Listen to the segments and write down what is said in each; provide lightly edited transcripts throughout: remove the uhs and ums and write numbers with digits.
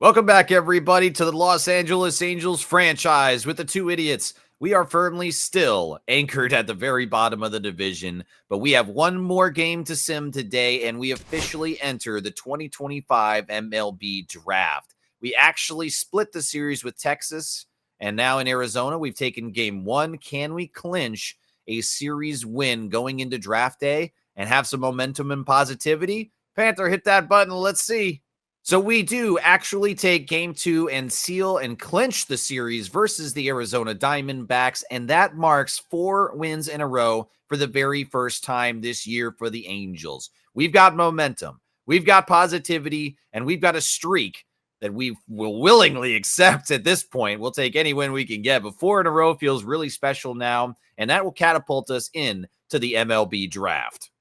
Welcome back, everybody, to the Los Angeles Angels franchise with the two idiots. We are firmly still anchored at the very bottom of the division, but we have one more game to sim today, and we officially enter the 2025 MLB draft. We actually split the series with Texas, and now in Arizona, we've taken game one. Can we clinch a series win going into draft day and have some momentum and positivity? Panther, hit that button. Let's see. So we do actually take game two and seal and clinch the series versus the Arizona Diamondbacks, and that marks 4 wins in a row for the very first time this year for the Angels. We've got momentum, we've got positivity, and we've got a streak that we will willingly accept at this point. We'll take any win we can get, but 4 in a row feels really special now, and that will catapult us in to the MLB draft.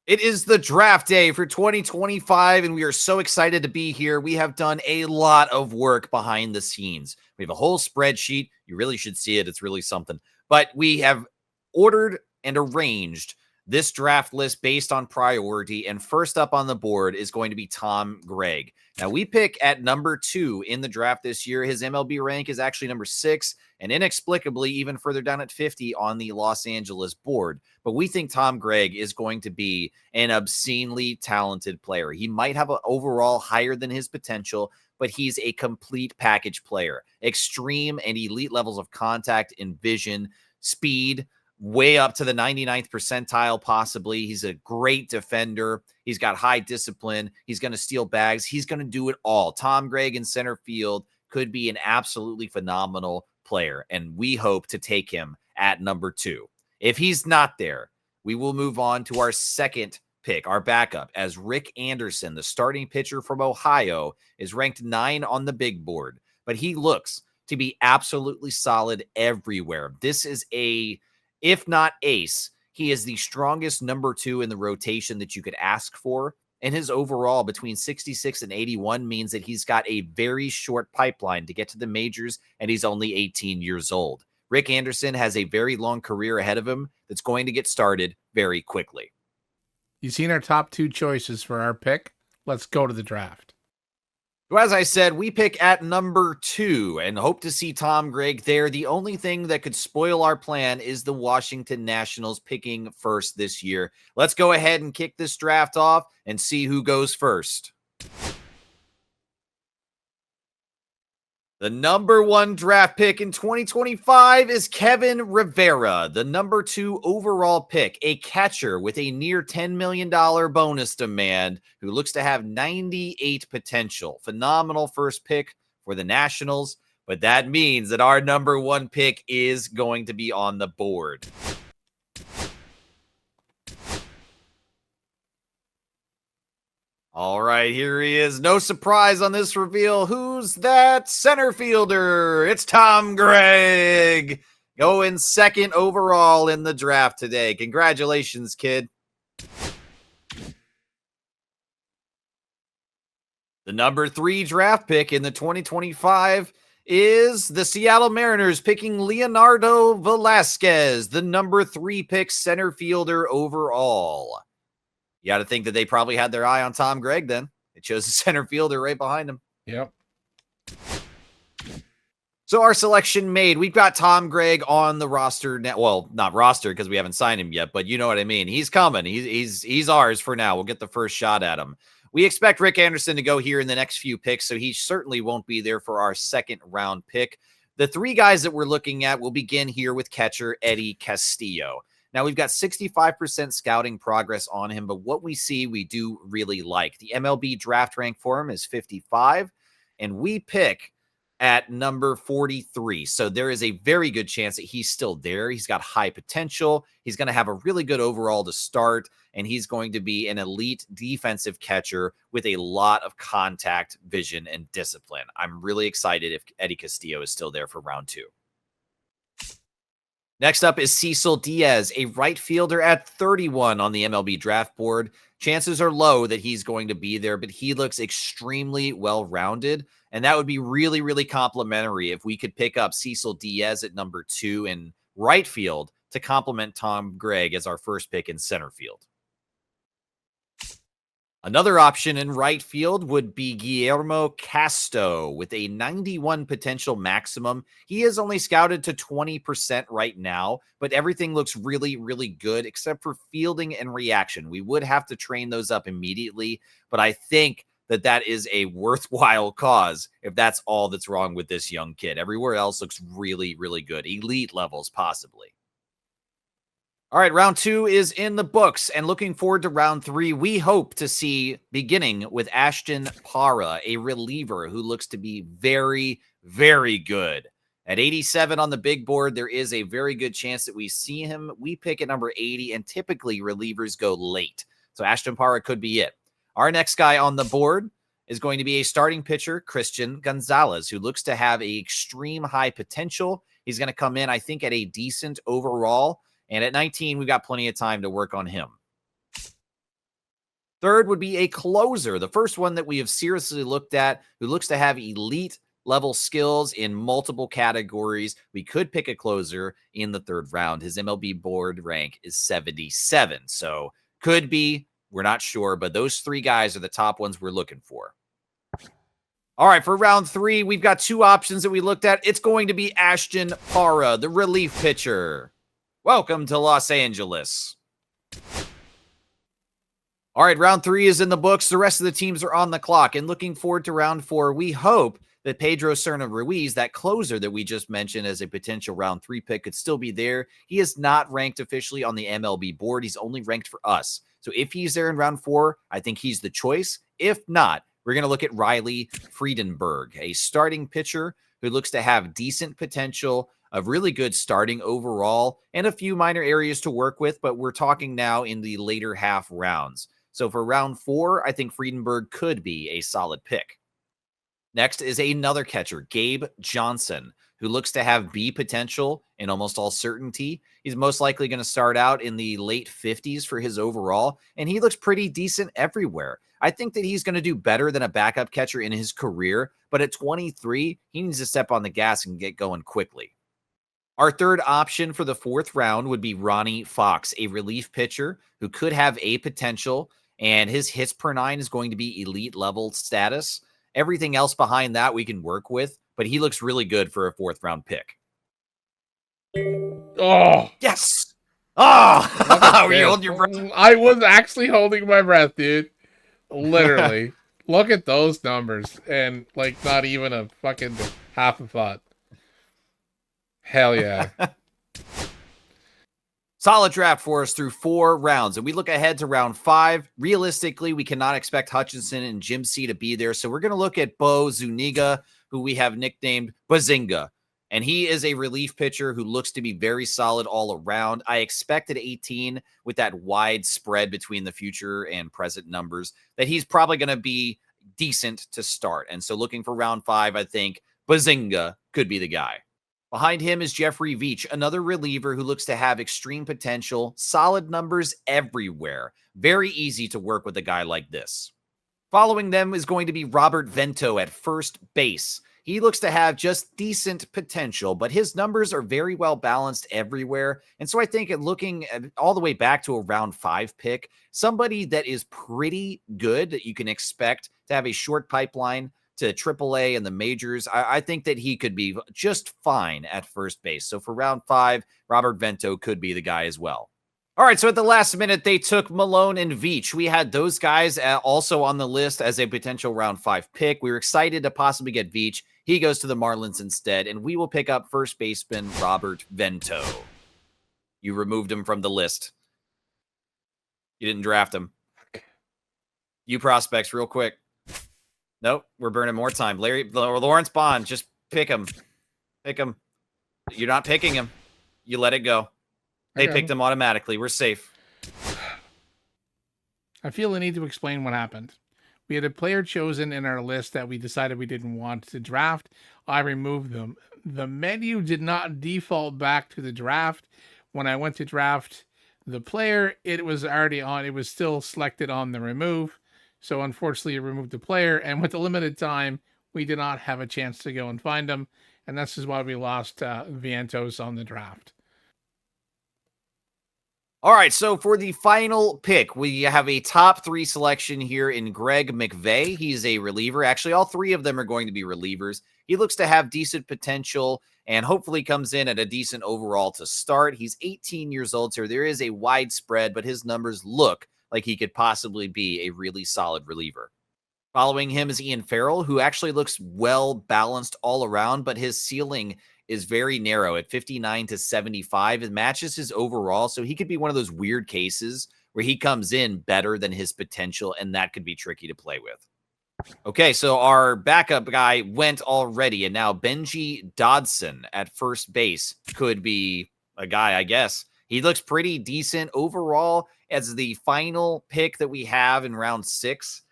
It is the draft day for 2025, and we are so excited to be here. We have done a lot of work behind the scenes. We have a whole spreadsheet. You really should see it. It's really something. But we have ordered and arranged this draft list based on priority, and first up on the board is going to be Tom Gregg. Now, we pick at number 2 in the draft this year. His MLB rank is actually number 6, and inexplicably even further down at 50 on the Los Angeles board. But we think Tom Gregg is going to be an obscenely talented player. He might have an overall higher than his potential, but he's a complete package player. Extreme and elite levels of contact and vision, speed, way up to the 99th percentile possibly. He's a great defender. He's got high discipline. He's going to steal bags. He's going to do it all. Tom Gregg in center field could be an absolutely phenomenal player, and we hope to take him at number 2. If he's not there, we will move on to our second pick, our backup, as Rick Anderson, the starting pitcher from Ohio, is ranked 9 on the big board, but he looks to be absolutely solid everywhere. This is if not ace, he is the strongest number 2 in the rotation that you could ask for. And his overall between 66 and 81 means that he's got a very short pipeline to get to the majors, and he's only 18 years old. Rick Anderson has a very long career ahead of him that's going to get started very quickly. You've seen our top 2 choices for our pick. Let's go to the draft. So as I said, we pick at number 2 and hope to see Tom Gregg there. The only thing that could spoil our plan is the Washington Nationals picking first this year. Let's go ahead and kick this draft off and see who goes first. The number 1 draft pick in 2025 is Kevin Rivera, the number 2 overall pick, a catcher with a near $10 million bonus demand who looks to have 98 potential. Phenomenal first pick for the Nationals, but that means that our number 1 pick is going to be on the board. All right, here he is. No surprise on this reveal. Who's that center fielder? It's Tom Gregg, going 2nd overall in the draft today. Congratulations, kid. The number 3 draft pick in the 2025 is the Seattle Mariners picking Leonardo Velasquez, the number 3 pick center fielder overall. You got to think that they probably had their eye on Tom Gregg then. They chose the center fielder right behind him. Yep. So our selection made. We've got Tom Gregg on the roster now. Well, not roster because we haven't signed him yet, but you know what I mean. He's coming. He's ours for now. We'll get the first shot at him. We expect Rick Anderson to go here in the next few picks, so he certainly won't be there for our 2nd round pick. The 3 guys that we're looking at will begin here with catcher Eddie Castillo. Now, we've got 65% scouting progress on him, but what we see, we do really like. The MLB draft rank for him is 55, and we pick at number 43. So there is a very good chance that he's still there. He's got high potential. He's going to have a really good overall to start, and he's going to be an elite defensive catcher with a lot of contact, vision, and discipline. I'm really excited if Eddie Castillo is still there for round 2. Next up is Cecil Diaz, a right fielder at 31 on the MLB draft board. Chances are low that he's going to be there, but he looks extremely well-rounded, and that would be really, really complimentary if we could pick up Cecil Diaz at number 2 in right field to complement Tom Gregg as our first pick in center field. Another option in right field would be Guillermo Casto with a 91 potential maximum. He is only scouted to 20% right now, but everything looks really, really good except for fielding and reaction. We would have to train those up immediately, but I think that is a worthwhile cause if that's all that's wrong with this young kid. Everywhere else looks really, really good. Elite levels, possibly. All right, round 2 is in the books, and looking forward to round 3. We hope to see, beginning with Ashton Para, a reliever who looks to be very, very good. At 87 on the big board, there is a very good chance that we see him. We pick at number 80, and typically relievers go late. So Ashton Para could be it. Our next guy on the board is going to be a starting pitcher, Christian Gonzalez, who looks to have a extreme high potential. He's going to come in, I think, at a decent overall. And at 19, we've got plenty of time to work on him. Third would be a closer, the first one that we have seriously looked at, who looks to have elite level skills in multiple categories. We could pick a closer in the third round. His MLB board rank is 77. So could be, we're not sure, but those 3 guys are the top ones we're looking for. All right, for round 3, we've got 2 options that we looked at. It's going to be Ashton Para, the relief pitcher. Welcome to Los Angeles. All right, round 3 is in the books. The rest of the teams are on the clock. And looking forward to round 4, we hope that Pedro Cerna Ruiz, that closer that we just mentioned as a potential round 3 pick, could still be there. He is not ranked officially on the MLB board. He's only ranked for us. So if he's there in round 4, I think he's the choice. If not, we're going to look at Riley Friedenberg, a starting pitcher who looks to have decent potential, of really good starting overall, and a few minor areas to work with, but we're talking now in the later half rounds. So for round 4, I think Friedenberg could be a solid pick. Next is another catcher, Gabe Johnson, who looks to have B potential in almost all certainty. He's most likely going to start out in the late 50s for his overall, and he looks pretty decent everywhere. I think that he's going to do better than a backup catcher in his career, but at 23, he needs to step on the gas and get going quickly. Our third option for the 4th round would be Ronnie Fox, a relief pitcher who could have a potential, and his hits per 9 is going to be elite level status. Everything else behind that we can work with, but he looks really good for a 4th round pick. Oh, yes. Oh, were you holding your breath? I was actually holding my breath, dude. Literally. Look at those numbers, and like not even a fucking half a thought. Hell yeah. Solid draft for us through 4 rounds. And we look ahead to round 5. Realistically, we cannot expect Hutchinson and Jim C to be there. So we're going to look at Bo Zuniga, who we have nicknamed Bazinga. And he is a relief pitcher who looks to be very solid all around. I expected 18 with that wide spread between the future and present numbers that he's probably going to be decent to start. And so looking for round 5, I think Bazinga could be the guy. Behind him is Jeffrey Veach, another reliever who looks to have extreme potential, solid numbers everywhere. Very easy to work with a guy like this. Following them is going to be Robert Vento at first base. He looks to have just decent potential, but his numbers are very well balanced everywhere. And so I think looking all the way back to a round 5 pick, somebody that is pretty good that you can expect to have a short pipeline to AAA and the majors, I think that he could be just fine at first base. So for round 5, Robert Vento could be the guy as well. All right, so at the last minute, they took Malone and Veach. We had those guys also on the list as a potential round 5 pick. We were excited to possibly get Veach. He goes to the Marlins instead, and we will pick up first baseman Robert Vento. You removed him from the list. You didn't draft him. You prospects, real quick. Nope, we're burning more time. Lawrence Bond, just pick him. Pick him. You're not picking him. You let it go. They picked him automatically. We're safe. I feel the need to explain what happened. We had a player chosen in our list that we decided we didn't want to draft. I removed them. The menu did not default back to the draft. When I went to draft the player, it was already on. It was still selected on the remove. So unfortunately, it removed the player. And with the limited time, we did not have a chance to go and find him. And this is why we lost Vientos on the draft. All right, so for the final pick, we have a top 3 selection here in Greg McVay. He's a reliever. Actually, all 3 of them are going to be relievers. He looks to have decent potential and hopefully comes in at a decent overall to start. He's 18 years old, so there is a wide spread, but his numbers look like he could possibly be a really solid reliever. Following him is Ian Farrell, who actually looks well balanced all around, but his ceiling is very narrow at 59 to 75. It matches his overall, so he could be one of those weird cases where he comes in better than his potential, and that could be tricky to play with. Okay, so our backup guy went already, and now Benji Dodson at first base could be a guy, I guess. He looks pretty decent overall as the final pick that we have in round 6.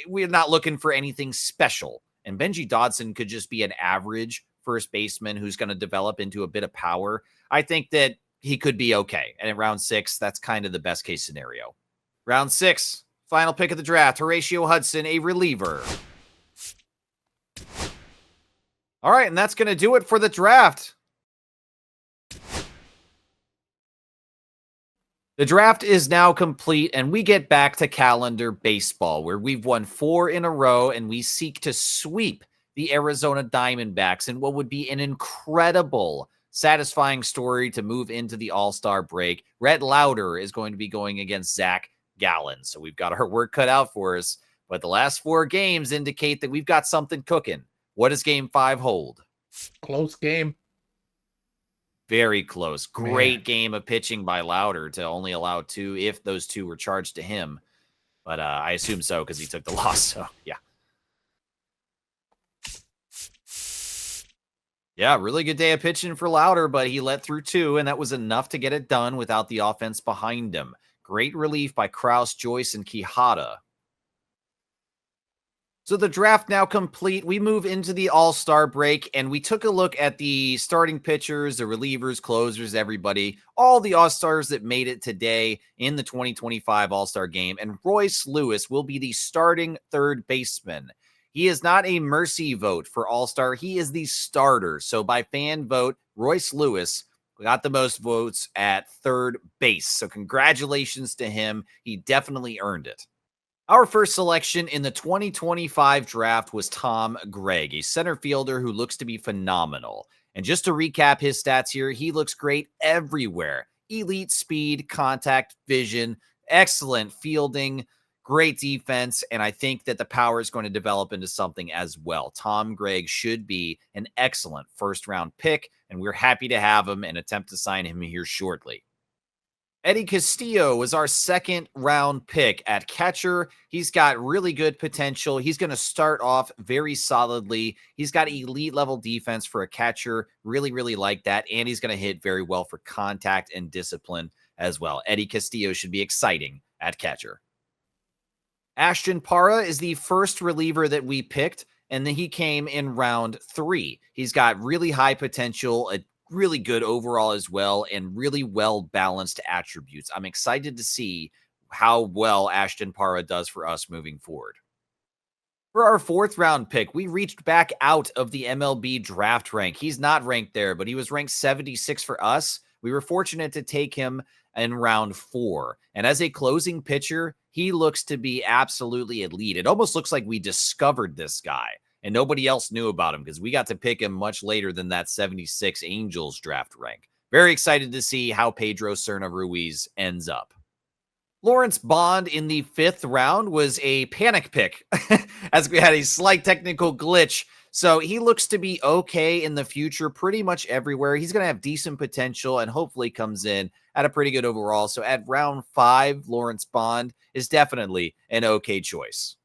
We're not looking for anything special, and Benji Dodson could just be an average first baseman who's going to develop into a bit of power. I think that he could be okay, and in round 6, that's kind of the best case scenario. Round 6. Final pick of the draft, Horatio Hudson, a reliever. All right, and that's going to do it for the draft. The draft is now complete, and we get back to calendar baseball, where we've won 4 in a row, and we seek to sweep the Arizona Diamondbacks in what would be an incredible, satisfying story to move into the All-Star break. Rhett Lauder is going to be going against Zach Gallen. So we've got our work cut out for us. But the last 4 games indicate that we've got something cooking. What does game 5 hold? Close game. Very close. Great game of pitching by Lauder to only allow 2 if those 2 were charged to him. But I assume so because he took the loss. So, yeah. Yeah, really good day of pitching for Lauder, but he let through 2, and that was enough to get it done without the offense behind him. Great relief by Kraus, Joyce, and Quijada. So the draft now complete. We move into the All-Star break, and we took a look at the starting pitchers, the relievers, closers, everybody, all the All-Stars that made it today in the 2025 All-Star game. And Royce Lewis will be the starting third baseman. He is not a mercy vote for All-Star. He is the starter. So by fan vote, Royce Lewis got the most votes at third base. So congratulations to him. He definitely earned it. Our first selection in the 2025 draft was Tom Gregg, a center fielder who looks to be phenomenal. And just to recap his stats here, he looks great everywhere. Elite speed, contact, vision, excellent fielding, great defense, and I think that the power is going to develop into something as well. Tom Gregg should be an excellent first-round pick, and we're happy to have him and attempt to sign him here shortly. Eddie Castillo was our second round pick at catcher. He's got really good potential. He's going to start off very solidly. He's got elite level defense for a catcher. Really, really like that. And he's going to hit very well for contact and discipline as well. Eddie Castillo should be exciting at catcher. Ashton Para is the first reliever that we picked, and then he came in round 3. He's got really high potential, a really good overall as well, and really well-balanced attributes. I'm excited to see how well Ashton Para does for us moving forward. For our 4th round pick, we reached back out of the MLB draft rank. He's not ranked there, but he was ranked 76 for us. We were fortunate to take him in round 4. And as a closing pitcher, he looks to be absolutely elite. It almost looks like we discovered this guy and nobody else knew about him because we got to pick him much later than that 76 Angels draft rank. Very excited to see how Pedro Cerna Ruiz ends up. Lawrence Bond in the 5th round was a panic pick as we had a slight technical glitch. So he looks to be okay in the future pretty much everywhere. He's going to have decent potential and hopefully comes in at a pretty good overall. So at round 5, Lawrence Bond is definitely an okay choice.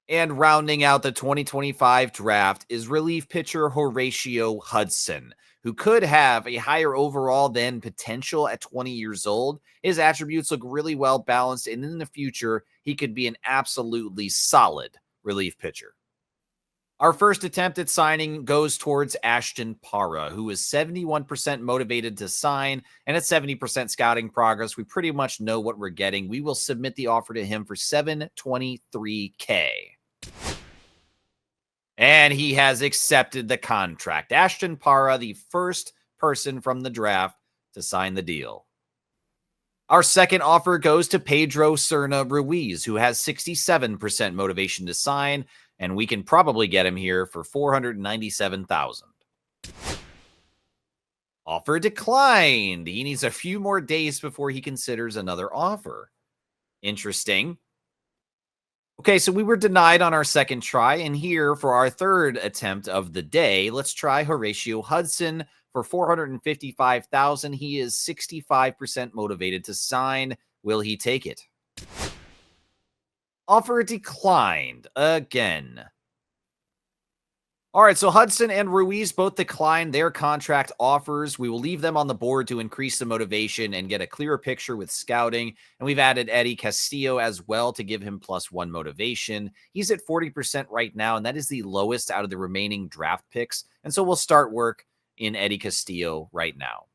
And rounding out the 2025 draft is relief pitcher Horatio Hudson, who could have a higher overall than potential at 20 years old. His attributes look really well balanced, and in the future, he could be an absolutely solid relief pitcher. Our first attempt at signing goes towards Ashton Para, who is 71% motivated to sign, and at 70% scouting progress, we pretty much know what we're getting. We will submit the offer to him for $723K. And he has accepted the contract. Ashton Para, the first person from the draft to sign the deal. Our second offer goes to Pedro Serna Ruiz, who has 67% motivation to sign, and we can probably get him here for $497,000. Offer declined. He needs a few more days before he considers another offer. Interesting. Okay, so we were denied on our second try, and here for our third attempt of the day, let's try Horatio Hudson for $455,000. He is 65% motivated to sign. Will he take it? Offer declined again. All right, so Hudson and Ruiz both declined their contract offers. We will leave them on the board to increase the motivation and get a clearer picture with scouting. And we've added Eddie Castillo as well to give him +1 motivation. He's at 40% right now, and that is the lowest out of the remaining draft picks. And so we'll start work in Eddie Castillo right now.